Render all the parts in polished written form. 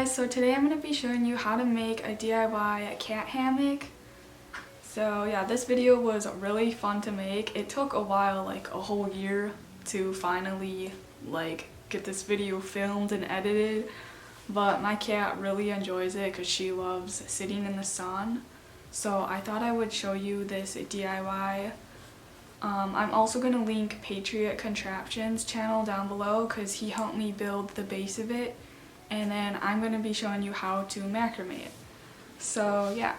guys, so today I'm going to be showing you how to make a DIY cat hammock. So yeah, this video was really fun to make. It took a while, like a whole year, to finally get this video filmed and edited, but my cat really enjoys it because she loves sitting in the sun. So I thought I would show you this DIY. I'm also going to link Patriot Contraptions channel down below because he helped me build the base of it. And then I'm going to be showing you how to macrame it. So yeah,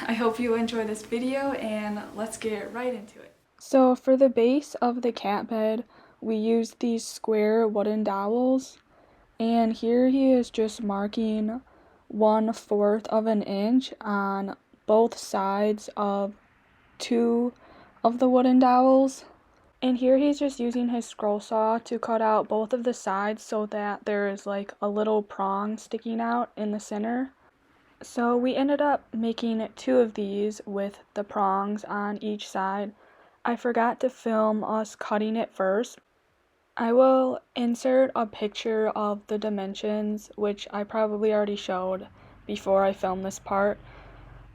I hope you enjoy this video and let's get right into it. So for the base of the cat bed, we used these square wooden dowels. And here he is just marking 1/4 of an inch on both sides of 2 of the wooden dowels. And here he's just using his scroll saw to cut out both of the sides so that there is like a little prong sticking out in the center. So we ended up making 2 of these with the prongs on each side. I forgot to film us cutting it first. I will insert a picture of the dimensions, which I probably already showed before I filmed this part.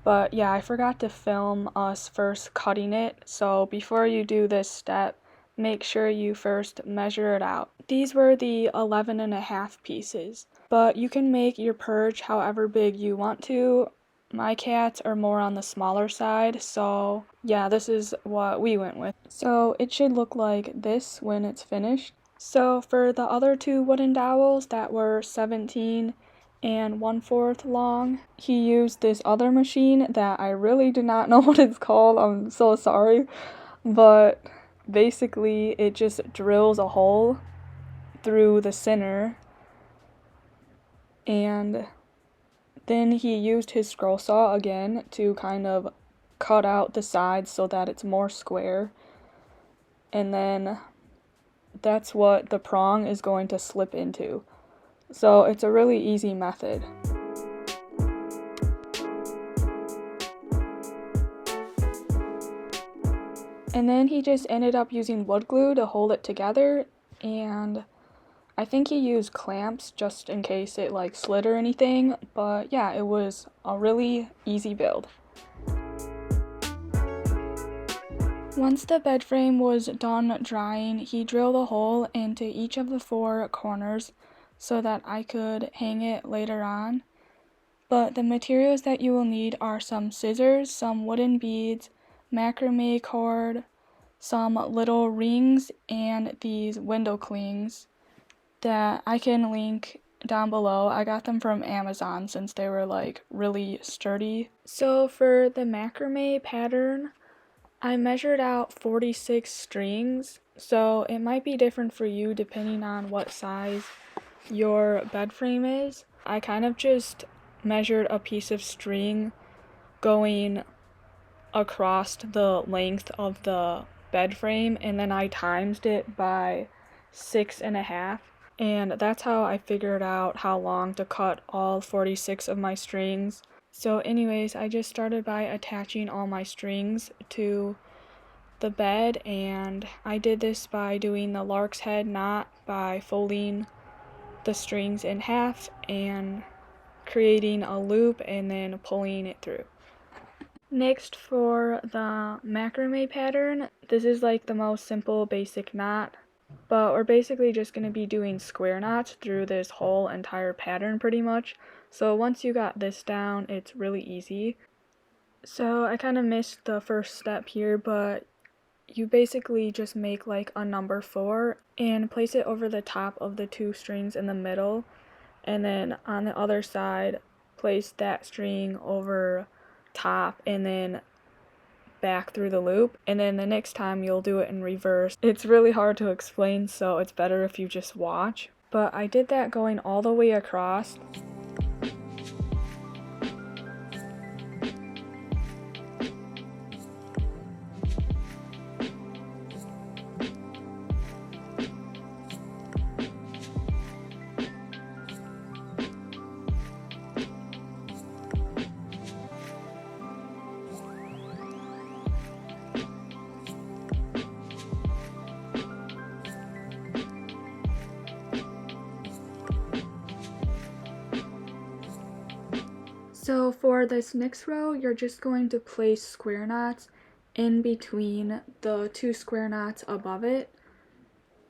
But yeah, I forgot to film us first cutting it, so before you do this step, make sure you first measure it out. These were the 11.5 pieces, but you can make your perch however big you want to. My cats are more on the smaller side, so yeah, this is what we went with. So it should look like this when it's finished. So for the other 2 wooden dowels that were 17 and 1/4 long, he used this other machine that I really do not know what it's called. I'm so sorry, but basically it just drills a hole through the center, and then he used his scroll saw again to kind of cut out the sides so that it's more square, and then that's what the prong is going to slip into. So it's a really easy method. And then he just ended up using wood glue to hold it together, and I think he used clamps just in case it slid or anything, but yeah, it was a really easy build. Once the bed frame was done drying, he drilled a hole into each of the 4 corners so that I could hang it later on. But the materials that you will need are some scissors, some wooden beads, macrame cord, some little rings, and these window clings that I can link down below. I got them from Amazon since they were really sturdy. So for the macrame pattern, I measured out 46 strings, so it might be different for you depending on what size your bed frame is. I kind of just measured a piece of string going across the length of the bed frame, and then I times it by 6.5, and that's how I figured out how long to cut all 46 of my strings. So anyways, I just started by attaching all my strings to the bed, and I did this by doing the lark's head knot by folding the strings in half and creating a loop and then pulling it through. Next, for the macrame pattern, this is the most simple basic knot, but we're basically just going to be doing square knots through this whole entire pattern pretty much. So once you got this down, it's really easy. So I kind of missed the first step here, but you basically just make a number 4 and place it over the top of the 2 strings in the middle, and then on the other side place that string over top and then back through the loop, and then the next time you'll do it in reverse. It's really hard to explain, so it's better if you just watch. But I did that going all the way across. So for this next row, you're just going to place square knots in between the 2 square knots above it.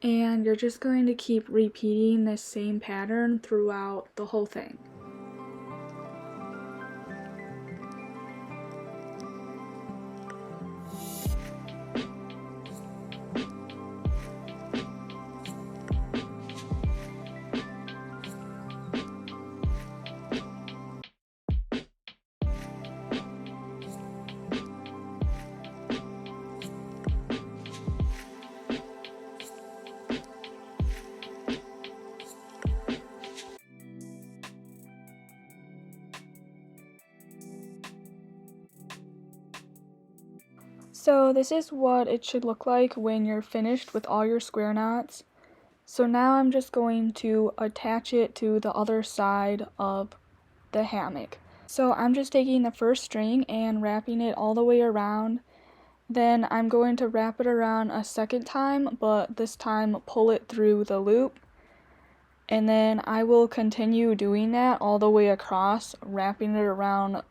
And you're just going to keep repeating this same pattern throughout the whole thing. So this is what it should look like when you're finished with all your square knots. So now I'm just going to attach it to the other side of the hammock. So I'm just taking the first string and wrapping it all the way around. Then I'm going to wrap it around a second time, but this time pull it through the loop. And then I will continue doing that all the way across, wrapping it around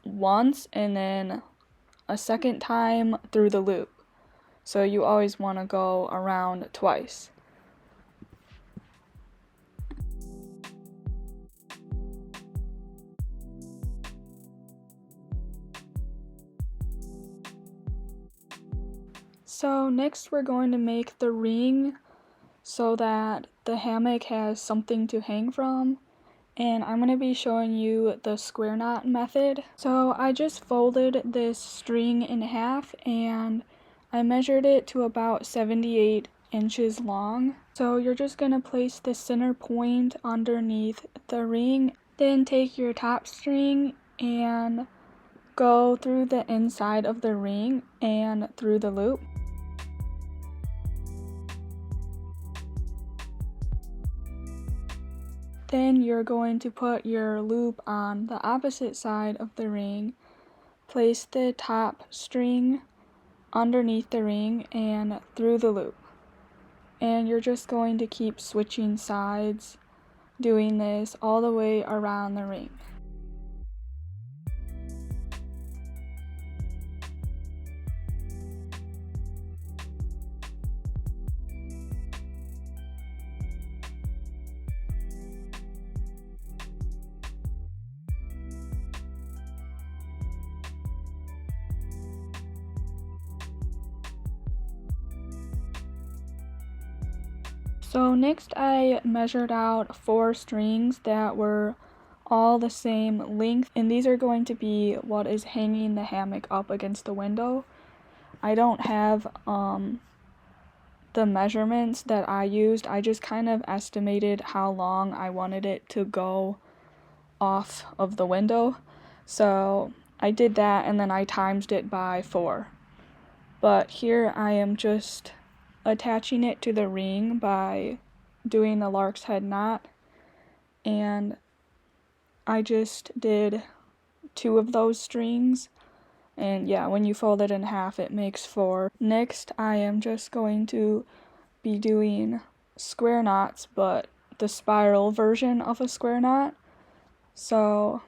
once and then a second time through the loop. So you always want to go around twice. So next we're going to make the ring so that the hammock has something to hang from. And I'm going to be showing you the square knot method. So I just folded this string in half and I measured it to about 78 inches long. So you're just going to place the center point underneath the ring. Then take your top string and go through the inside of the ring and through the loop. Then you're going to put your loop on the opposite side of the ring, place the top string underneath the ring and through the loop. And you're just going to keep switching sides, doing this all the way around the ring. So next I measured out 4 strings that were all the same length, and these are going to be what is hanging the hammock up against the window. I don't have the measurements that I used. I just kind of estimated how long I wanted it to go off of the window. So I did that and then I times it by 4. But here I am just attaching it to the ring by doing the lark's head knot, and I just did 2 of those strings, and yeah, when you fold it in half it makes 4. Next I am just going to be doing square knots, but the spiral version of a square knot. So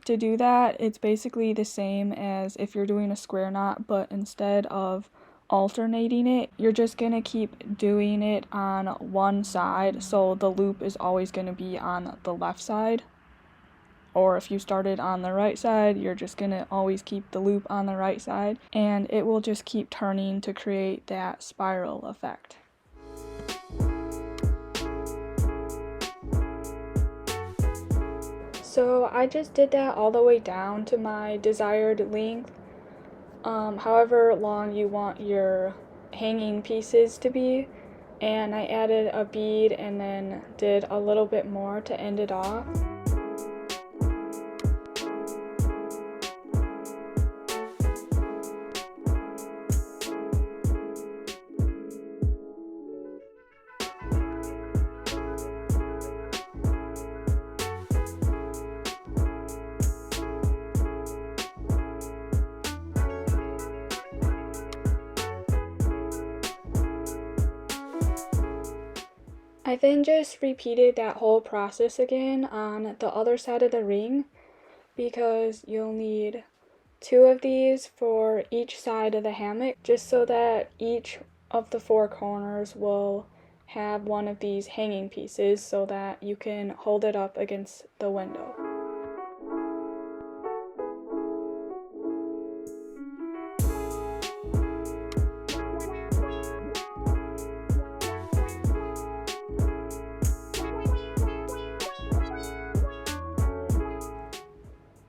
to do that, it's basically the same as if you're doing a square knot, but instead of alternating it, you're just going to keep doing it on one side, so the loop is always going to be on the left side. Or if you started on the right side, you're just going to always keep the loop on the right side, and it will just keep turning to create that spiral effect. So I just did that all the way down to my desired length. However long you want your hanging pieces to be, and I added a bead and then did a little bit more to end it off. I then just repeated that whole process again on the other side of the ring. because you'll need 2 of these for each side of the hammock, just so that each of the 4 corners will have one of these hanging pieces so that you can hold it up against the window.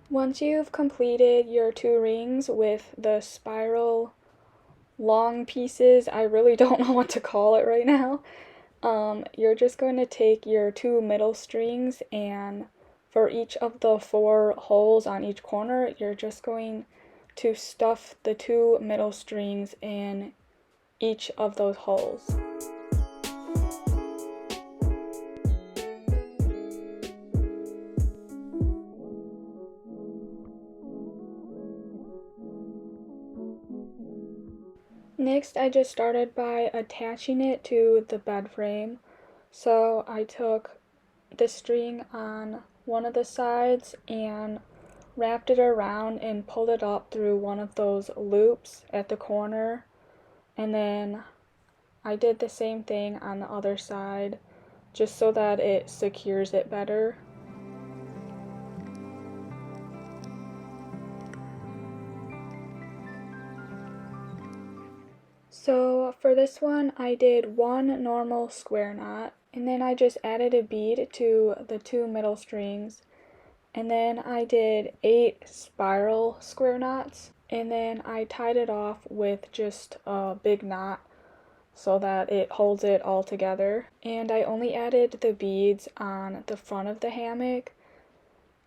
Once you've completed your 2 rings with the spiral long pieces, I really don't know what to call it right now, you're just going to take your 2 middle strings, and for each of the 4 holes on each corner, you're just going to stuff the 2 middle strings in each of those holes. Next, I just started by attaching it to the bed frame. So I took the string on one of the sides and wrapped it around and pulled it up through one of those loops at the corner. And then I did the same thing on the other side, just so that it secures it better. So for this one, I did 1 normal square knot, and then I just added a bead to the 2 middle strings, and then I did 8 spiral square knots, and then I tied it off with just a big knot so that it holds it all together. And I only added the beads on the front of the hammock.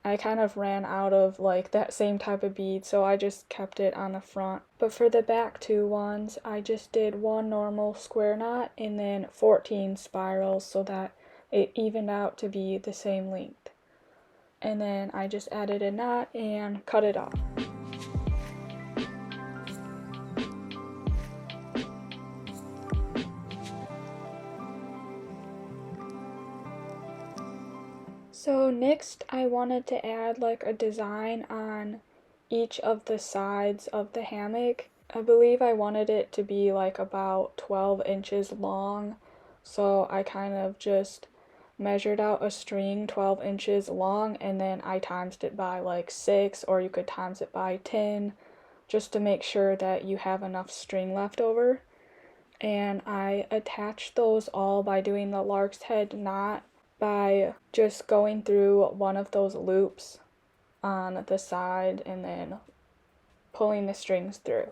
I kind of ran out of like that same type of bead, so I just kept it on the front. But for the back 2 ones, I just did 1 normal square knot and then 14 spirals so that it evened out to be the same length. And then I just added a knot and cut it off. So next I wanted to add like a design on each of the sides of the hammock. I believe I wanted it to be like about 12 inches long, so I kind of just measured out a string 12 inches long and then I times it by like 6, or you could times it by 10 just to make sure that you have enough string left over. And I attached those all by doing the lark's head knot by just going through one of those loops on the side and then pulling the strings through.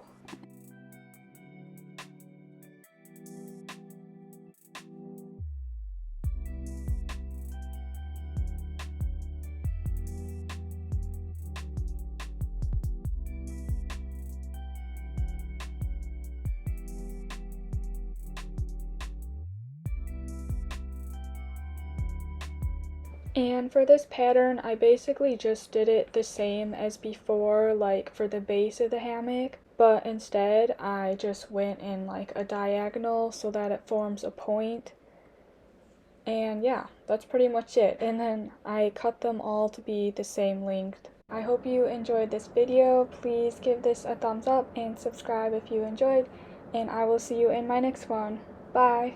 And for this pattern, I basically just did it the same as before, like for the base of the hammock, but instead I just went in like a diagonal so that it forms a point. And yeah, that's pretty much it. And then I cut them all to be the same length. I hope you enjoyed this video. Please give this a thumbs up and subscribe if you enjoyed, and I will see you in my next one. Bye!